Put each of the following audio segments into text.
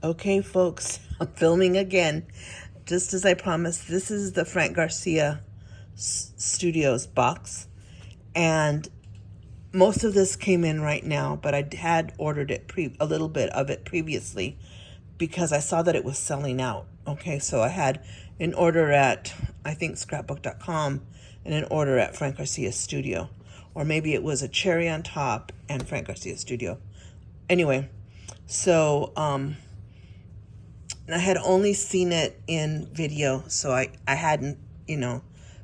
Okay, folks, I'm filming again. Just as I promised, this is the Frank Garcia Studios box. And most of this came in right now, but I had ordered it a little bit of it previously because I saw that it was selling out. Okay, so I had an order at, I think, scrapbook.com and an order at Frank Garcia Studio. Or maybe it was a cherry on top and Frank Garcia Studio. Anyway, so I had only seen it in video, so I hadn't,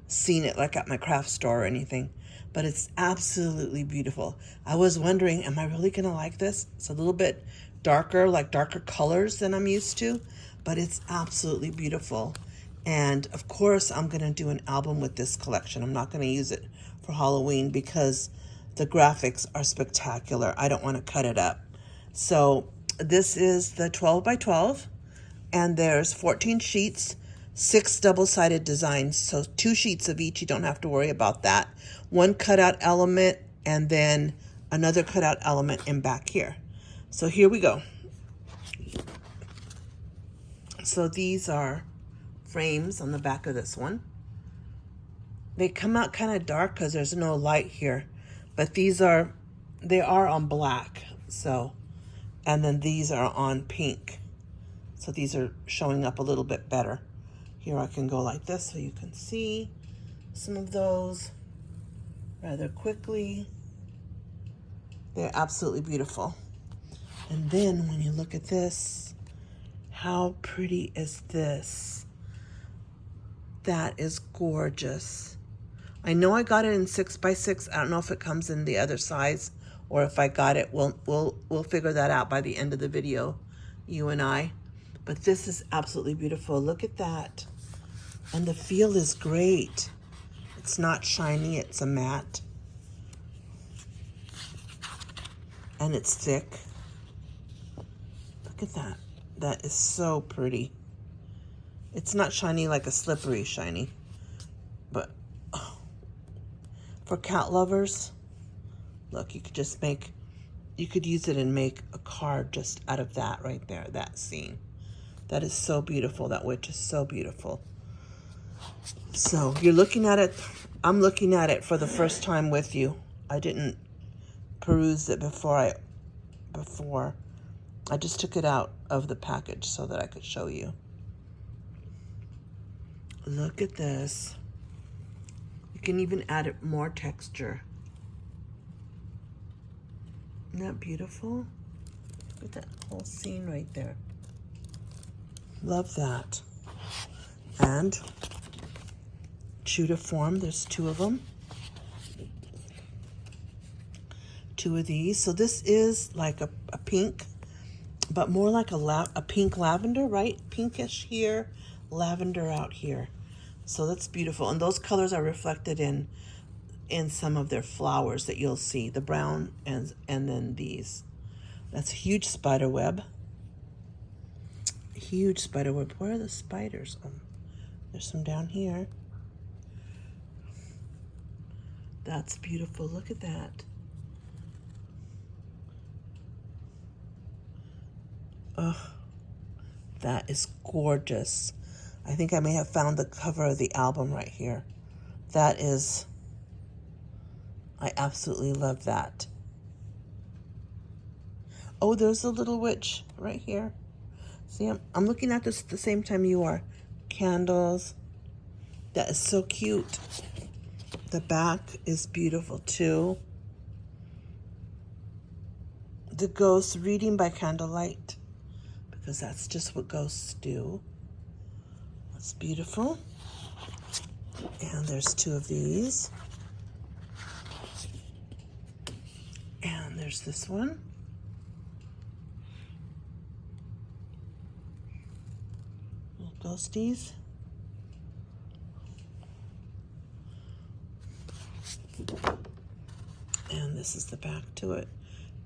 seen it like at my craft store or anything. But it's absolutely beautiful. I was wondering, am I really going to like this? It's a little bit darker, like darker colors than I'm used to, but it's absolutely beautiful. And of course, I'm going to do an album with this collection. I'm not going to use it for Halloween because the graphics are spectacular. I don't want to cut it up. So this is the 12 by 12. And there's 14 sheets, 6 double-sided designs. So 2 sheets of each, you don't have to worry about that. 1 cutout element and then another cutout element in back here. So here we go. So these are frames on the back of this one. They come out kind of dark because there's no light here. But they are on black. So, and then these are on pink. So these are showing up a little bit better. Here I can go like this so you can see some of those rather quickly. They're absolutely beautiful. And then when you look at this, how pretty is this? That is gorgeous. I know I got it in 6x6. I don't know if it comes in the other size or if I got it. We'll figure that out by the end of the video, you and I. But this is absolutely beautiful. Look at that. And the feel is great. It's not shiny, it's a matte. And it's thick. Look at that. That is so pretty. It's not shiny like a slippery shiny. But for cat lovers, look, you could use it and make a card just out of that right there, that scene. That is so beautiful. That witch is so beautiful. So you're looking at it. I'm looking at it for the first time with you. I didn't peruse it before. I just took it out of the package so that I could show you. Look at this. You can even add more texture. Isn't that beautiful? Look at that whole scene right there. Love that. And true to form, there's 2 of them. 2 of these. So this is like a pink, but more like a pink lavender, right? Pinkish here, lavender out here. So that's beautiful. And those colors are reflected in some of their flowers that you'll see. The brown and then these. That's a huge spider web. Huge spider web. Where are the spiders? Oh, there's some down here. That's beautiful. Look at that. Oh, that is gorgeous. I think I may have found the cover of the album right here. That is, I absolutely love that. Oh, there's a little witch right here. See, I'm looking at this at the same time you are. Candles. That is so cute. The back is beautiful too. The ghost reading by candlelight, because that's just what ghosts do. That's beautiful. And there's 2 of these. And there's this one. Ghosties. And this is the back to it.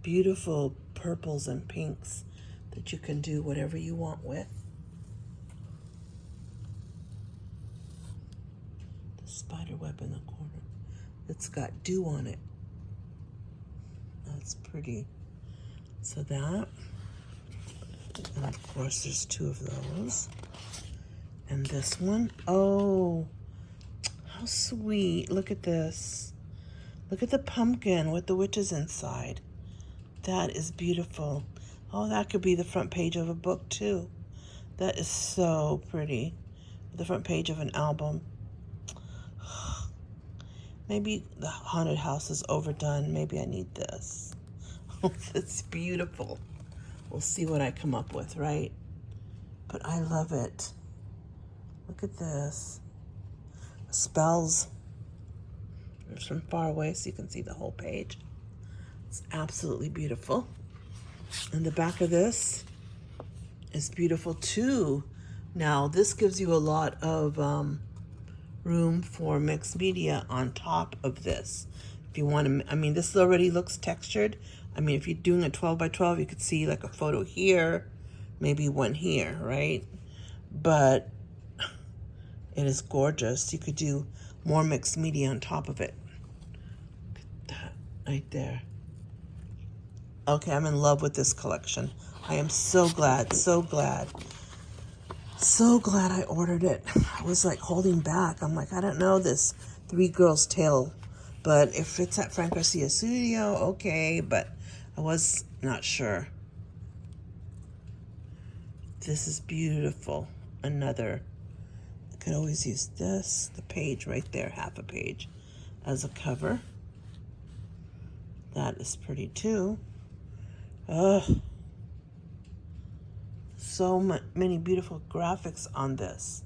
Beautiful purples and pinks that you can do whatever you want with. The spider web in the corner. It's got dew on it. That's pretty. So that. And of course, there's 2 of those. And this one, oh, how sweet. Look at this. Look at the pumpkin with the witches inside. That is beautiful. Oh, that could be the front page of a book too. That is so pretty. The front page of an album. Maybe the haunted house is overdone. Maybe I need this. Oh, that's beautiful. We'll see what I come up with, right? But I love it. Look at this. Spells. It's from far away so you can see the whole page. It's absolutely beautiful. And the back of this is beautiful too. Now, this gives you a lot of room for mixed media on top of this. If you want to, I mean, this already looks textured. I mean, if you're doing a 12 by 12, you could see like a photo here, maybe one here, right? But it is gorgeous. You could do more mixed media on top of it. Look at that right there. Okay, I'm in love with this collection. I am so glad, so glad. So glad I ordered it. I was like holding back. I'm like, I don't know this 3 Girls Tale, but if it's at Frank Garcia Studio, okay, but I was not sure. This is beautiful. Another, I could always use this, the page right there, half a page, as a cover. That is pretty too. Ugh. So many beautiful graphics on this.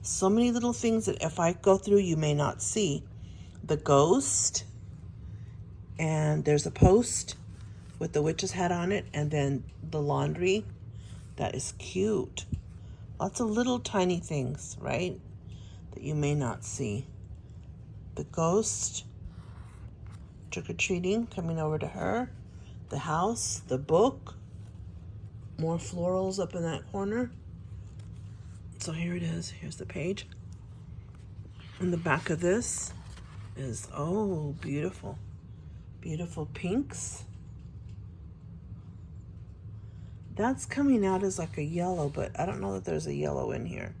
So many little things that if I go through, you may not see. The ghost, and there's a post with the witch's hat on it, and then the laundry. That is cute. Lots of little tiny things, right, that you may not see. The ghost, trick-or-treating, coming over to her. The house, the book. More florals up in that corner. So here it is. Here's the page. And the back of this is, oh, beautiful. Beautiful pinks. That's coming out as like a yellow, but I don't know that there's a yellow in here.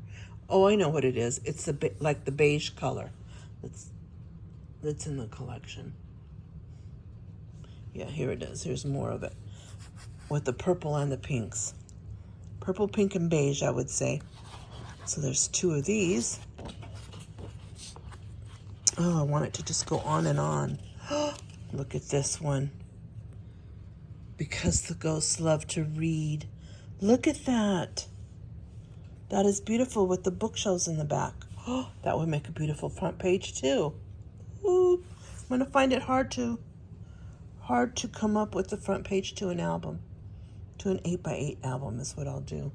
Oh, I know what it is. It's like the beige color that's in the collection. Yeah, here it is. Here's more of it. With the purple and the pinks. Purple, pink, and beige, I would say. So there's 2 of these. Oh, I want it to just go on and on. Look at this one. Because the ghosts love to read. Look at that. That is beautiful with the bookshelves in the back. Oh, that would make a beautiful front page too. Ooh, I'm going to find it hard to come up with the front page to an album. To an 8x8 album is what I'll do.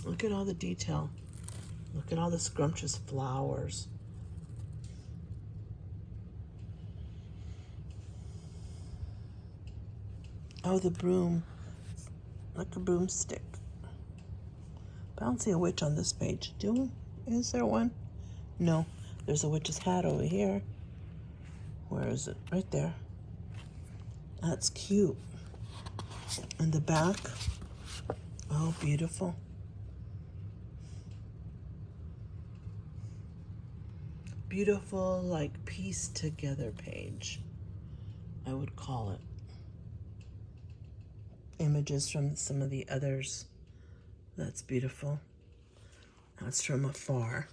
Look at all the detail. Look at all the scrumptious flowers. Oh, the broom. Like a broomstick. But I don't see a witch on this page. Is there one? No. There's a witch's hat over here. Where is it? Right there. That's cute. And the back. Oh, beautiful. Beautiful, like, pieced together page, I would call it. Images from some of the others. That's beautiful. That's from afar.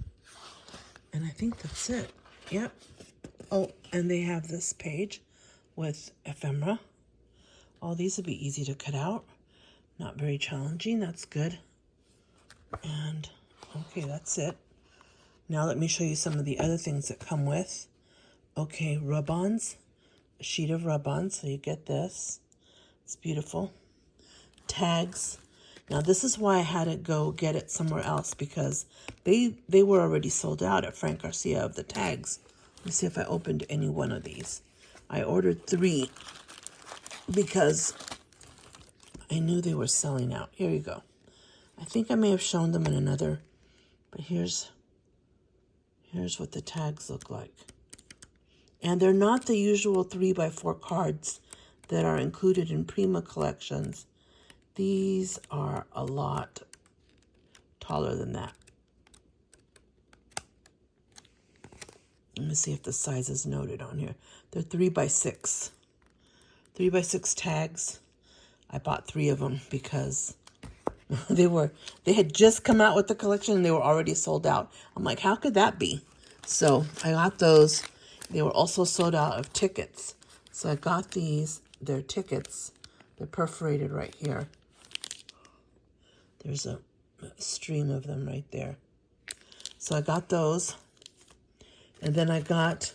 And I think that's it. Yep. Oh, and they have this page with ephemera. All these would be easy to cut out. Not very challenging. That's good. And, okay, that's it. Now let me show you some of the other things that come with. Okay, rub-ons. A sheet of rub-ons, so you get this. It's beautiful. Tags. Now this is why I had to go get it somewhere else, because they were already sold out at Frank Garcia of the tags. Let me see if I opened any one of these. I ordered 3 because I knew they were selling out. Here you go. I think I may have shown them in another, but here's what the tags look like. And they're not the usual 3x4 cards that are included in Prima collections. These are a lot taller than that. Let me see if the size is noted on here. They're 3x6. 3x6 tags. I bought 3 of them because they had just come out with the collection and they were already sold out. I'm like, how could that be? So I got those. They were also sold out of tickets. So I got these. They're tickets. They're perforated right here. There's a stream of them right there. So I got those. And then I got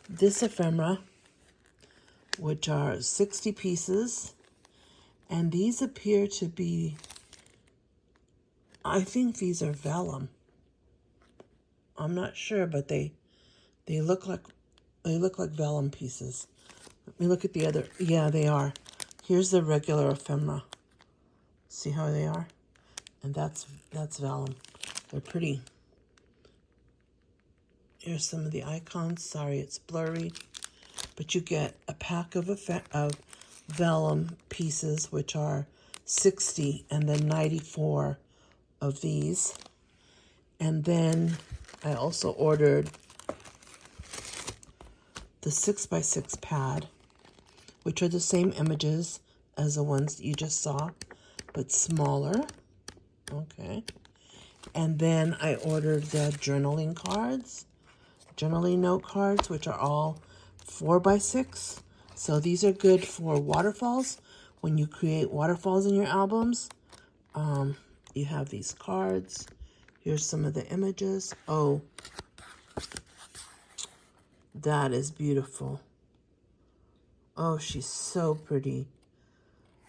this ephemera, which are 60 pieces. And these appear to be, I think these are vellum. I'm not sure, but they look like vellum pieces. Let me look at the other. Yeah, they are. Here's the regular ephemera. See how they are? And that's vellum. They're pretty. Here's some of the icons. Sorry, it's blurry. But you get a pack of vellum pieces, which are 60, and then 94 of these. And then I also ordered the 6x6 pad, which are the same images as the ones that you just saw, but smaller. Okay. And then I ordered the journaling cards, journaling note cards, which are all 4x6. So these are good for waterfalls. When you create waterfalls in your albums, you have these cards. Here's some of the images. Oh, that is beautiful. Oh, she's so pretty.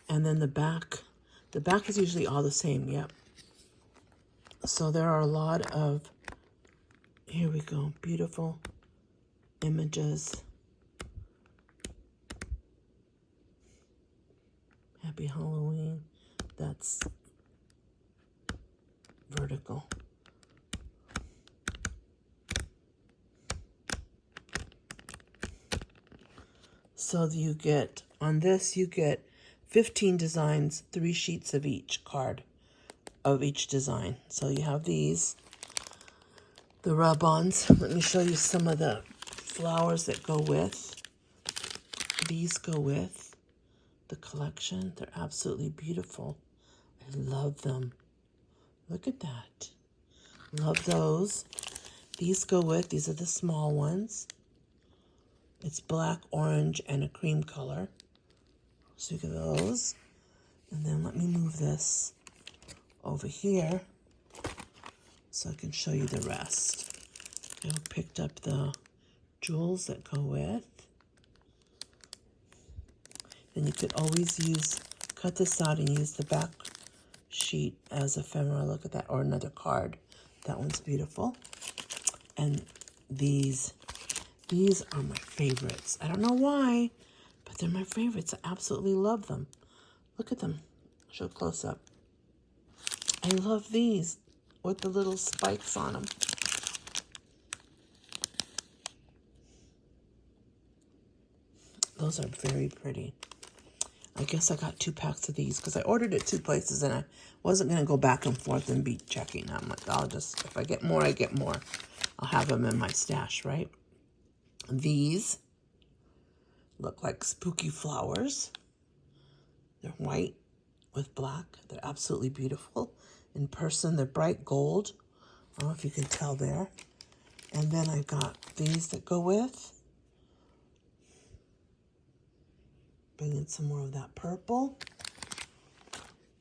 And then the back is usually all the same. Yep. So there are a lot of, here we go, beautiful images. Happy Halloween. That's vertical. So you get, on this, you get 15 designs, 3 sheets of each card, of each design. So you have these, the rub-ons. Let me show you some of the flowers that go with. These go with the collection. They're absolutely beautiful. I love them. Look at that. Love those. These go with, these are the small ones. It's black, orange, and a cream color. So you get those. And then let me move this over here so I can show you the rest. I picked up the jewels that go with. Then you could always cut this out and use the back sheet as ephemera. Look at that, or another card. That one's beautiful. And these are my favorites. I don't know why, but they're my favorites. I absolutely love them. Look at them. I'll show close up. I love these with the little spikes on them. Those are very pretty. I guess I got 2 packs of these because I ordered it 2 places and I wasn't going to go back and forth and be checking. I'm like, I'll just, if I get more, I get more. I'll have them in my stash, right? These look like spooky flowers. They're white with black. They're absolutely beautiful. In person, they're bright gold. I don't know if you can tell there. And then I got these that go with. Bring in some more of that purple.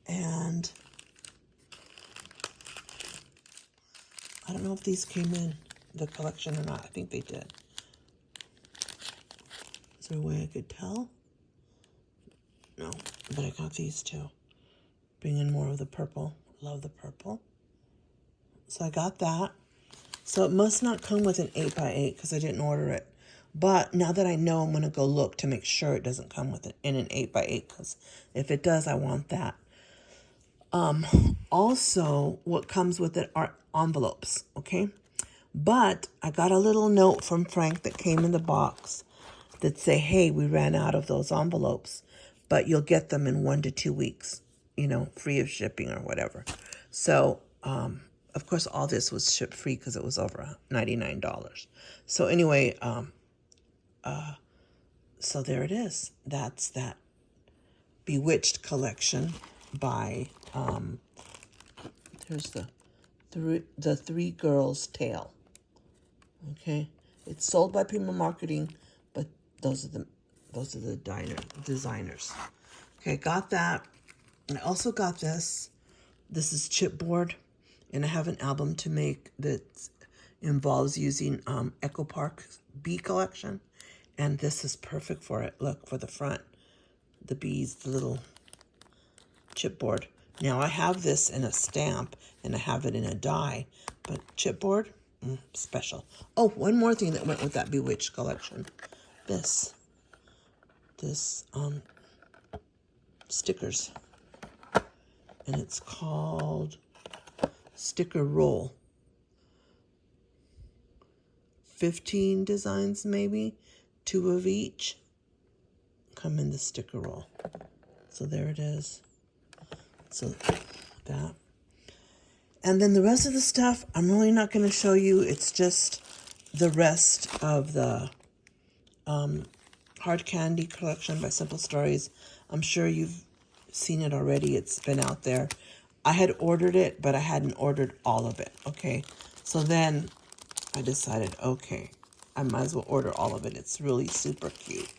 And I don't know if these came in the collection or not. I think they did. Is there a way I could tell? No, but I got these too. Bring in more of the purple. Love the purple. So I got that. So it must not come with an 8x8 because I didn't order it. But now that I know, I'm going to go look to make sure it doesn't come with it in an 8x8 because if it does, I want that. Also, what comes with it are envelopes, okay? But I got a little note from Frank that came in the box that say, hey, we ran out of those envelopes, but you'll get them in 1 to 2 weeks. free of shipping or whatever. So, of course, all this was shipped free because it was over $99. So anyway, so there it is. That's that Bewitched collection by, there's the Three Girls Tale. Okay, it's sold by Prima Marketing, but those are the designers. Okay, got that. And I also got this. This is chipboard, and I have an album to make that involves using Echo Park bee collection, and this is perfect for it. Look, for the front, the bees, the little chipboard. Now I have this in a stamp, and I have it in a die, but chipboard, special. Oh, one more thing that went with that Bewitched collection. This stickers, and it's called Sticker Roll. 15 designs, maybe 2 of each come in the sticker roll. So there it is. So that, and then the rest of the stuff I'm really not going to show you. It's just the rest of the hard candy collection by Simple Stories. I'm sure you've seen it already. It's been out there. I had ordered it, but I hadn't ordered all of it. Okay, so then I decided, okay, I might as well order all of it. It's really super cute,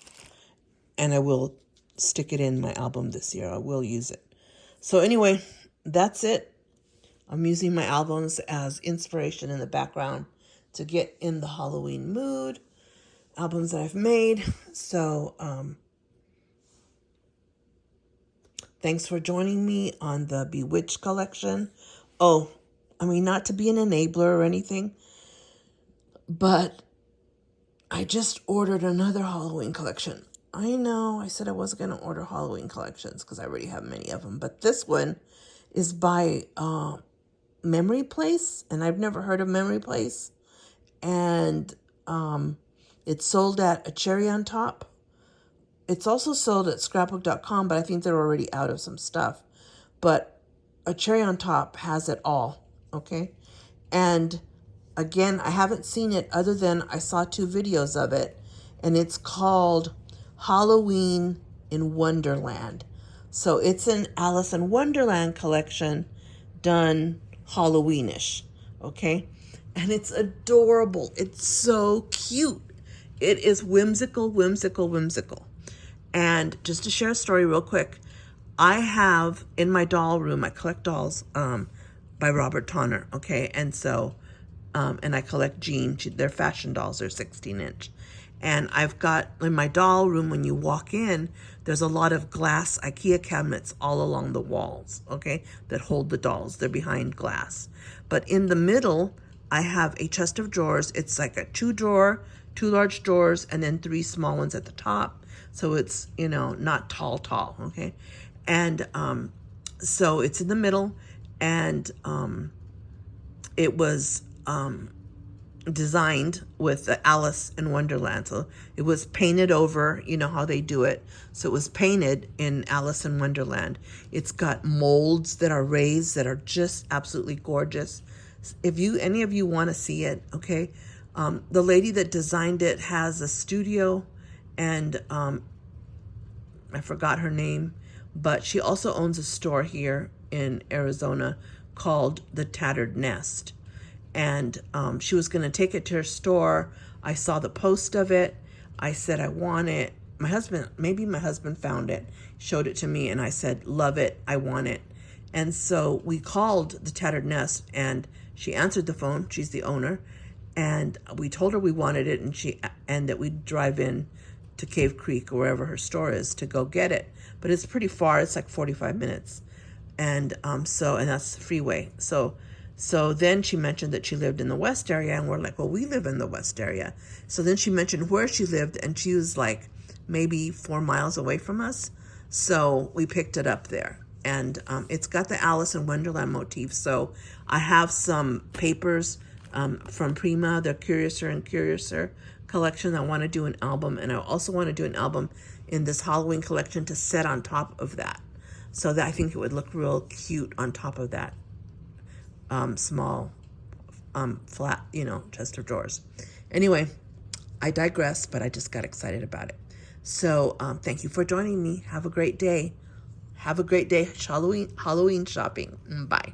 and I will stick it in my album this year. I will use it. So anyway, that's it. I'm using my albums as inspiration in the background to get in the Halloween mood. Albums that I've made. So thanks for joining me on the Bewitched collection. Oh, I mean, not to be an enabler or anything, but I just ordered another Halloween collection. I know I said I wasn't going to order Halloween collections because I already have many of them, but this one is by Memory Place, and I've never heard of Memory Place, and it's sold at A Cherry on Top. It's also sold at scrapbook.com, but I think they're already out of some stuff. But A Cherry on Top has it all, okay? And again, I haven't seen it other than I saw 2 videos of it, and it's called Halloween in Wonderland. So it's an Alice in Wonderland collection done Halloweenish, okay? And it's adorable. It's so cute. It is whimsical, whimsical, whimsical. And just to share a story real quick, I have in my doll room, I collect dolls by Robert Tonner, okay? And so, and I collect Jean. They're fashion dolls. They're 16-inch. And I've got, in my doll room, when you walk in, there's a lot of glass IKEA cabinets all along the walls, okay, that hold the dolls. They're behind glass. But in the middle, I have a chest of drawers. It's like a 2-drawer, 2 large drawers, and then 3 small ones at the top. So it's, not tall, okay? And so it's in the middle, and it was designed with the Alice in Wonderland. So it was painted over, you know how they do it. So it was painted in Alice in Wonderland. It's got molds that are raised that are just absolutely gorgeous. If any of you want to see it, okay, the lady that designed it has a studio, and I forgot her name, but she also owns a store here in Arizona called The Tattered Nest. And she was going to take it to her store. I saw the post of it. I said, I want it. My husband found it, showed it to me, and I said, love it, I want it. And so we called The Tattered Nest, and she answered the phone. She's the owner. And we told her we wanted it, and that we'd drive in to Cave Creek or wherever her store is to go get it. But it's pretty far. It's like 45 minutes. And and that's the freeway. So then she mentioned that she lived in the West area, and we're like, well, we live in the West area. So then she mentioned where she lived, and she was like maybe 4 miles away from us. So we picked it up there. And it's got the Alice in Wonderland motif. So I have some papers from Prima, their Curiouser and Curiouser collection. I want to do an album, and I also want to do an album in this Halloween collection to set on top of that. So that I think it would look real cute on top of that small flat, chest of drawers. Anyway, I digress, but I just got excited about it. So thank you for joining me. Have a great day. Have a great day Halloween shopping. Bye.